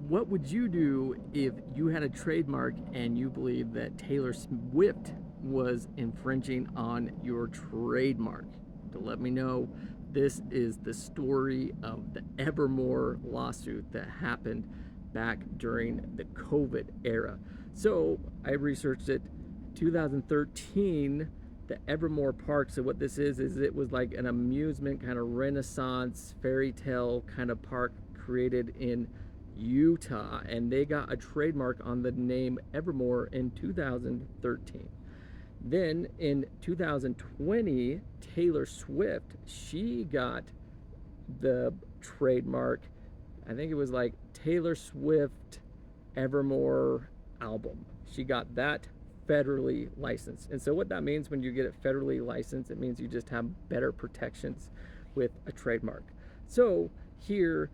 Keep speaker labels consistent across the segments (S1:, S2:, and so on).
S1: What would you do if you had a trademark and you believe that Taylor Swift was infringing on your trademark? To let me know, this is the story of the Evermore lawsuit that happened back during the COVID era. So I researched it. 2013, the Evermore Park. So what this is it was like an amusement kind of Renaissance fairy tale kind of park created in Utah, and they got a trademark on the name Evermore in 2013. Then in 2020, Taylor Swift, she got the trademark. I think it was like Taylor Swift Evermore album. She got that federally licensed. And so what that means when you get it federally licensed, it means you just have better protections with a trademark. So here,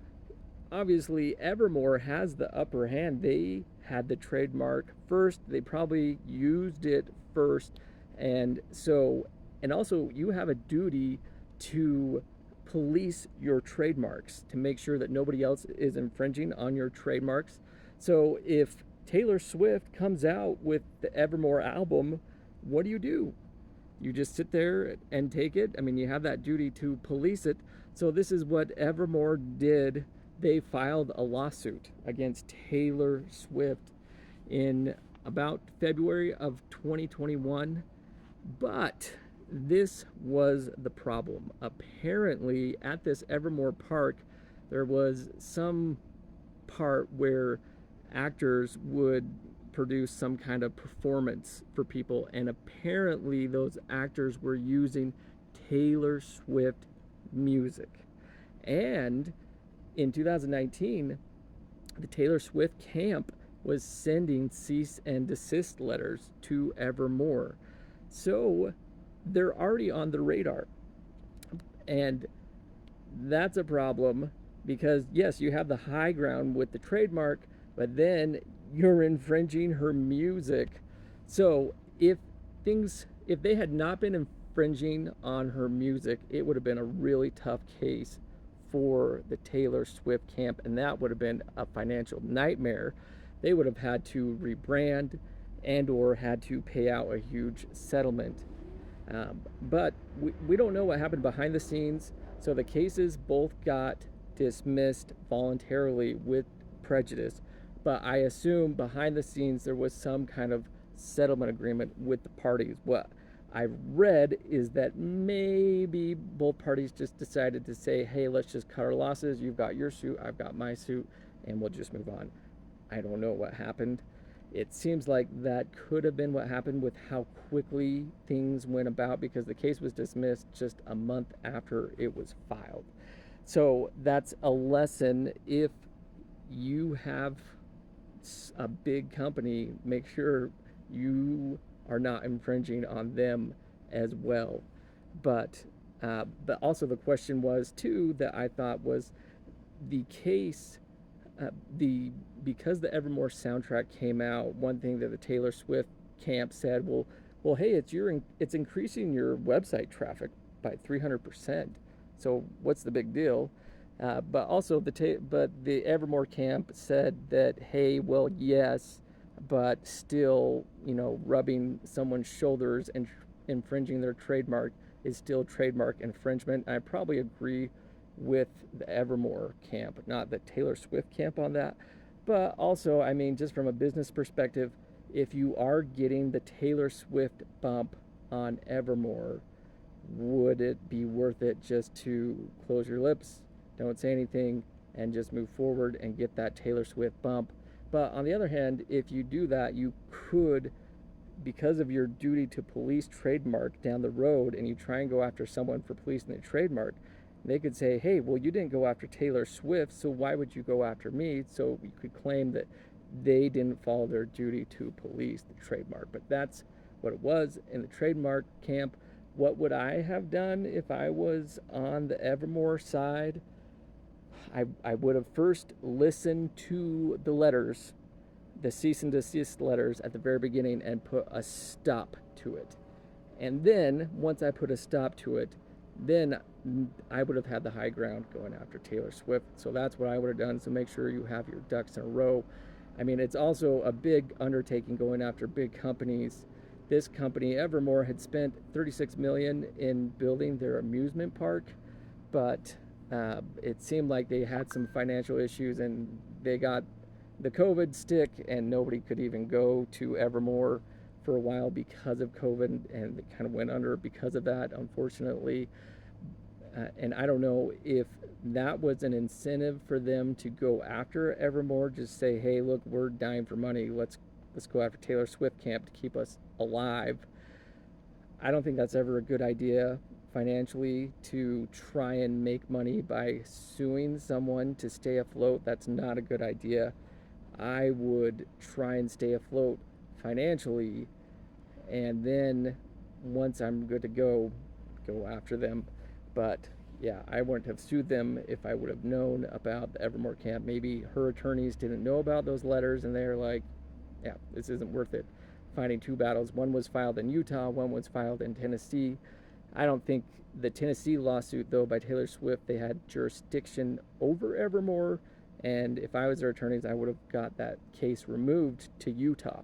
S1: obviously, Evermore has the upper hand. They had the trademark first. They probably used it first. And so, and also you have a duty to police your trademarks to make sure that nobody else is infringing on your trademarks. So if Taylor Swift comes out with the Evermore album, what do? You just sit there and take it. I mean, you have that duty to police it. So this is what Evermore did. They filed a lawsuit against Taylor Swift in about February of 2021. But this was the problem. Apparently, at this Evermore Park, there was some part where actors would produce some kind of performance for people, and apparently those actors were using Taylor Swift music. And in 2019, the Taylor Swift camp was sending cease and desist letters to Evermore. So they're already on the radar. And that's a problem because, yes, you have the high ground with the trademark, but then you're infringing her music. So if they had not been infringing on her music, it would have been a really tough case for the Taylor Swift camp, and that would have been a financial nightmare. They would have had to rebrand and or had to pay out a huge settlement. But we don't know what happened behind the scenes. So the cases both got dismissed voluntarily with prejudice. But I assume behind the scenes there was some kind of settlement agreement with the parties. What I've read is that maybe both parties just decided to say, hey, let's just cut our losses. You've got your suit, I've got my suit, and we'll just move on. I don't know what happened. It seems like that could have been what happened with how quickly things went about, because the case was dismissed just a month after it was filed. So that's a lesson. If you have a big company, make sure you are not infringing on them as well. But also the question was too that I thought was the case. Because the Evermore soundtrack came out, one thing that the Taylor Swift camp said, well, hey, it's increasing your website traffic by 300%. So what's the big deal? But also the Evermore camp said that, hey, well, yes, but still, rubbing someone's shoulders and infringing their trademark is still trademark infringement. I probably agree with the Evermore camp, not the Taylor Swift camp on that. But also, I mean, just from a business perspective, if you are getting the Taylor Swift bump on Evermore, would it be worth it just to close your lips, don't say anything, and just move forward and get that Taylor Swift bump? But on the other hand, if you do that, you could, because of your duty to police trademark down the road, and you try and go after someone for policing the trademark, they could say, hey, well, you didn't go after Taylor Swift, so why would you go after me? So you could claim that they didn't follow their duty to police the trademark. But that's what it was in the trademark camp. What would I have done if I was on the Evermore side? I would have first listened to the letters, the cease and desist letters at the very beginning, and put a stop to it. And then once I put a stop to it, then I would have had the high ground going after Taylor Swift. So that's what I would have done. So make sure you have your ducks in a row. I mean, it's also a big undertaking going after big companies. This company, Evermore, had spent $36 million in building their amusement park, but it seemed like they had some financial issues and they got the COVID stick, and nobody could even go to Evermore for a while because of COVID, and they kind of went under because of that, unfortunately. And I don't know if that was an incentive for them to go after Evermore. Just say, hey, look, we're dying for money. Let's go after Taylor Swift camp to keep us alive. I don't think that's ever a good idea financially, to try and make money by suing someone to stay afloat. That's not a good idea. I would try and stay afloat financially, and then once I'm good to go after them. But yeah, I wouldn't have sued them if I would have known about the Evermore camp. Maybe her attorneys didn't know about those letters and they're like, yeah, this isn't worth it. Fighting two battles. One was filed in Utah, one was filed in Tennessee. I don't think the Tennessee lawsuit, though, by Taylor Swift, they had jurisdiction over Evermore. And if I was their attorneys, I would have got that case removed to Utah.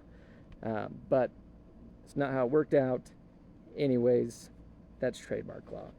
S1: But it's not how it worked out. Anyways, that's trademark law.